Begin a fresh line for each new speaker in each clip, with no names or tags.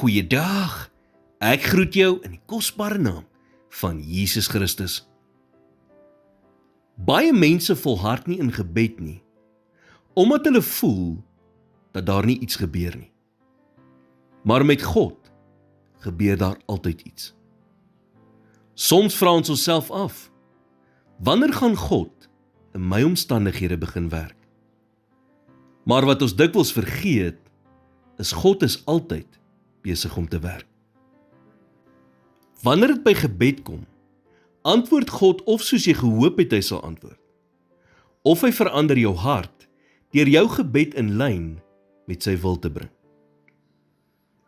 Goeiedag, ek groet jou in die kosbare naam van Jesus Christus. Baie mense volhard nie in gebed nie, omdat hulle voel dat daar nie iets gebeur nie. Maar met God gebeur daar altyd iets. Soms vra ons onsself af, wanneer gaan God in my omstandighede begin werk? Maar wat ons dikwels vergeet, is God is altyd besig om te werk. Wanneer dit by gebed kom, antwoord God of soos jy gehoop het hy sal antwoord, of hy verander jou hart deur jou gebed in lyn met sy wil te bring.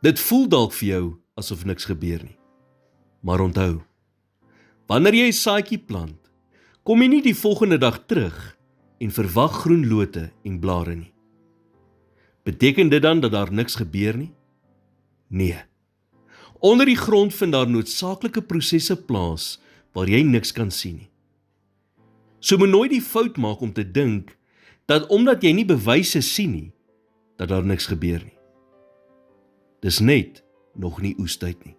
Dit voel dalk vir jou asof niks gebeur nie, maar onthou, wanneer jy 'n saadjie plant, kom jy nie die volgende dag terug en verwag groen lote en blare nie. Beteken dit dan dat daar niks gebeur nie? Nee. Onder die grond vind daar noodsaaklike prosesse plaas waar jy niks kan sien nie. So moet nooit die fout maak om te dink dat omdat jy nie bewyse sien nie, dat daar niks gebeur nie. Dis net nog nie oestyd nie.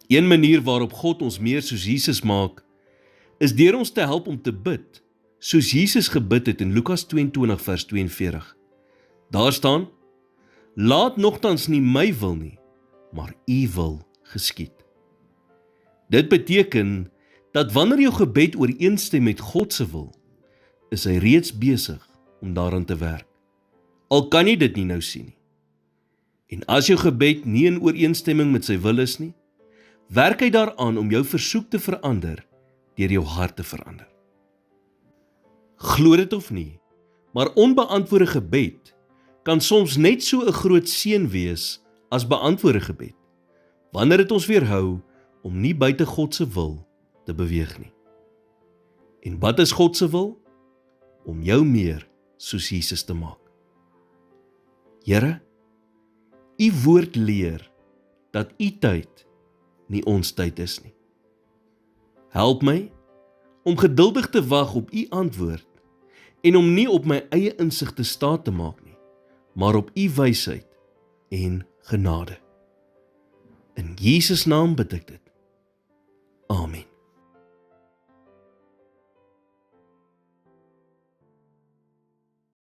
Een manier waarop God ons meer soos Jesus maak, is deur ons te help om te bid, soos Jesus gebid het in Lukas 22 vers 42. Daar staan, laat nogtans nie my wil nie, maar u wil geskied. Dit beteken dat wanneer jou gebed ooreenstem met God se wil, is hy reeds besig om daaraan te werk. Al kan jy dit nie nou sien nie. En as jou gebed nie in ooreenstemming met sy wil is nie, werk hy daaraan om jou versoek te verander, deur jou hart te verander. Glo dit of nie, maar onbeantwoorde gebed kan soms net so 'n groot seën wees as beantwoorde gebed, wanneer dit ons weerhou om nie buite God se wil te beweeg nie. En wat is God se wil? Om jou meer soos Jesus te maak. Here, u woord leer dat u tyd nie ons tyd is nie. Help my om geduldig te wag op u antwoord en om nie op my eie insig te staat te maak nie, maar op u wysheid en genade. In Jesus naam bid ek dit. Amen.